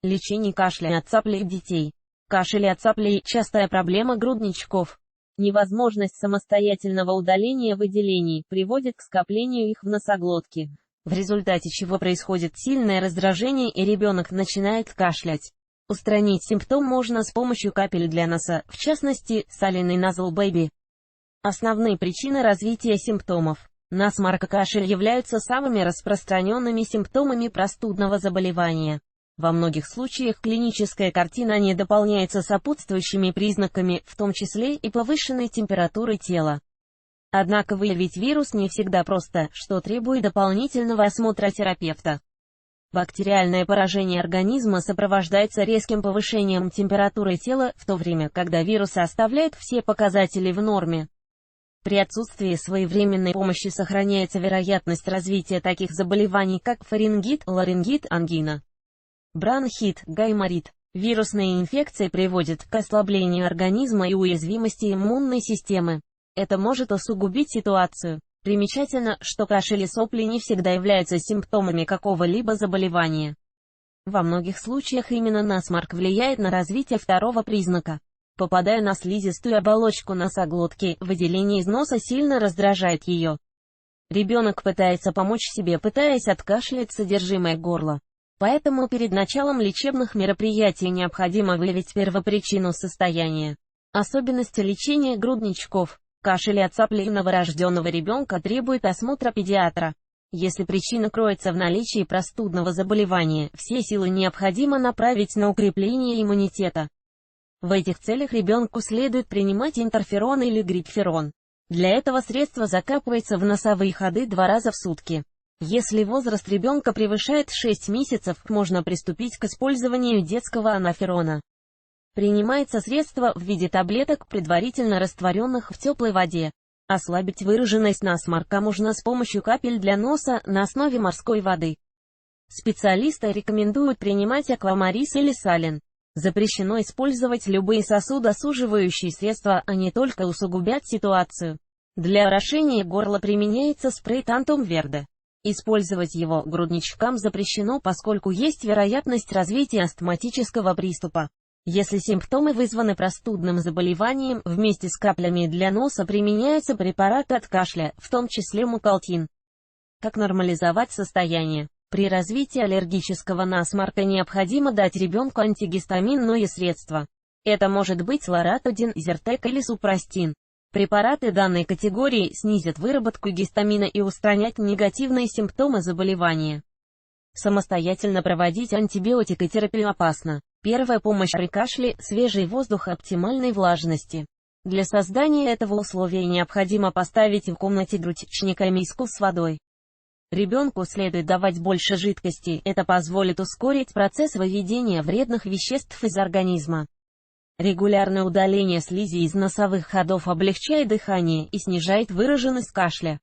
Лечение кашля от цаплей у детей. Кашель от цаплей – частая проблема грудничков. Невозможность самостоятельного удаления выделений приводит к скоплению их в носоглотке, в результате чего происходит сильное раздражение и ребенок начинает кашлять. Устранить симптом можно с помощью капель для носа, в частности, Saline Nasal Baby. Основные причины развития симптомов. Насморк и кашель являются самыми распространенными симптомами простудного заболевания. Во многих случаях клиническая картина не дополняется сопутствующими признаками, в том числе и повышенной температурой тела. Однако выявить вирус не всегда просто, что требует дополнительного осмотра терапевта. Бактериальное поражение организма сопровождается резким повышением температуры тела, в то время, когда вирусы оставляют все показатели в норме. При отсутствии своевременной помощи сохраняется вероятность развития таких заболеваний, как фарингит, ларингит, ангина, бронхит, гайморит. Вирусные инфекции приводят к ослаблению организма и уязвимости иммунной системы. Это может усугубить ситуацию. Примечательно, что кашель и сопли не всегда являются симптомами какого-либо заболевания. Во многих случаях именно насморк влияет на развитие второго признака. Попадая на слизистую оболочку носоглотки, выделение из носа сильно раздражает ее. Ребенок пытается помочь себе, пытаясь откашлять содержимое горла. Поэтому перед началом лечебных мероприятий необходимо выявить первопричину состояния. Особенности лечения грудничков. Кашель от цаплей у новорожденного ребенка требует осмотра педиатра. Если причина кроется в наличии простудного заболевания, все силы необходимо направить на укрепление иммунитета. В этих целях ребенку следует принимать интерферон или грипферон. Для этого средство закапывается в носовые ходы 2 раза в сутки. Если возраст ребенка превышает 6 месяцев, можно приступить к использованию детского анаферона. Принимается средство в виде таблеток, предварительно растворенных в теплой воде. Ослабить выраженность насморка можно с помощью капель для носа на основе морской воды. Специалисты рекомендуют принимать аквамарис или салин. Запрещено использовать любые сосудосуживающие средства, они только усугубят ситуацию. Для орошения горла применяется спрей Тантум Верде. Использовать его грудничкам запрещено, поскольку есть вероятность развития астматического приступа. Если симптомы вызваны простудным заболеванием, вместе с каплями для носа применяются препараты от кашля, в том числе мукалтин. Как нормализовать состояние? При развитии аллергического насморка необходимо дать ребенку антигистаминное средство. Это может быть лоратадин, зертек или супрастин. Препараты данной категории снизят выработку гистамина и устранят негативные симптомы заболевания. Самостоятельно проводить антибиотикотерапию опасно. Первая помощь при кашле – свежий воздух оптимальной влажности. Для создания этого условия необходимо поставить в комнате грудичника миску с водой. Ребенку следует давать больше жидкости, это позволит ускорить процесс выведения вредных веществ из организма. Регулярное удаление слизи из носовых ходов облегчает дыхание и снижает выраженность кашля.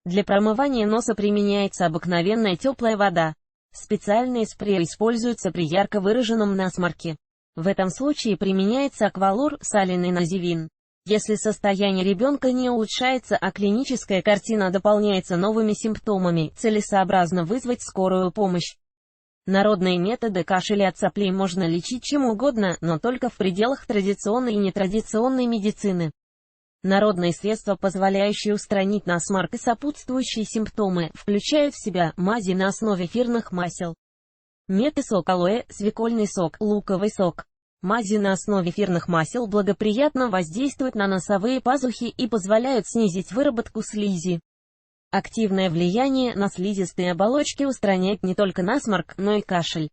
Для промывания носа применяется обыкновенная теплая вода. Специальные спреи используются при ярко выраженном насморке. В этом случае применяется аквалор, салин и називин. Если состояние ребенка не улучшается, а клиническая картина дополняется новыми симптомами, целесообразно вызвать скорую помощь. Народные методы кашеля от соплей можно лечить чем угодно, но только в пределах традиционной и нетрадиционной медицины. Народные средства, позволяющие устранить насморк и сопутствующие симптомы, включают в себя мази на основе эфирных масел, мед и сок алоэ, свекольный сок, луковый сок. Мази на основе эфирных масел благоприятно воздействуют на носовые пазухи и позволяют снизить выработку слизи. Активное влияние на слизистые оболочки устраняет не только насморк, но и кашель.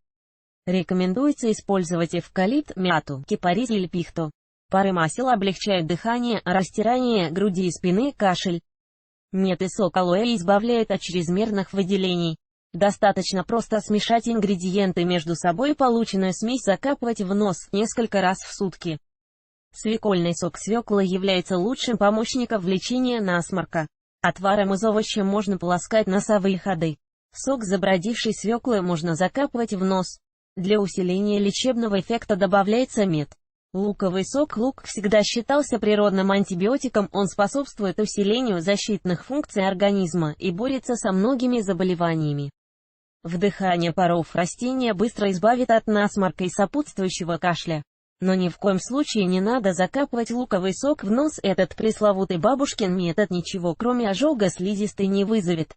Рекомендуется использовать эвкалипт, мяту, кипарис или пихту. Пары масел облегчают дыхание, растирание груди и спины, кашель. Мед и сок алоэ избавляют от чрезмерных выделений. Достаточно просто смешать ингредиенты между собой и полученную смесь закапывать в нос несколько раз в сутки. Свекольный сок свеклы является лучшим помощником в лечении насморка. Отваром из овоща можно полоскать носовые ходы. Сок забродившей свеклы можно закапывать в нос. Для усиления лечебного эффекта добавляется мед. Луковый сок. Лук всегда считался природным антибиотиком, он способствует усилению защитных функций организма и борется со многими заболеваниями. Вдыхание паров растения быстро избавит от насморка и сопутствующего кашля. Но ни в коем случае не надо закапывать луковый сок в нос, этот пресловутый бабушкин метод ничего кроме ожога слизистой не вызовет.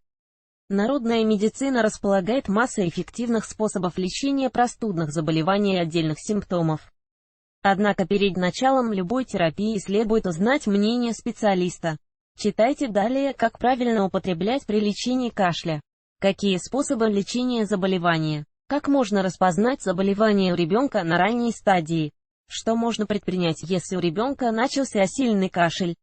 Народная медицина располагает массой эффективных способов лечения простудных заболеваний и отдельных симптомов. Однако перед началом любой терапии следует узнать мнение специалиста. Читайте далее, как правильно употреблять при лечении кашля. Какие способы лечения заболевания? Как можно распознать заболевание у ребенка на ранней стадии? Что можно предпринять, если у ребенка начался сильный кашель?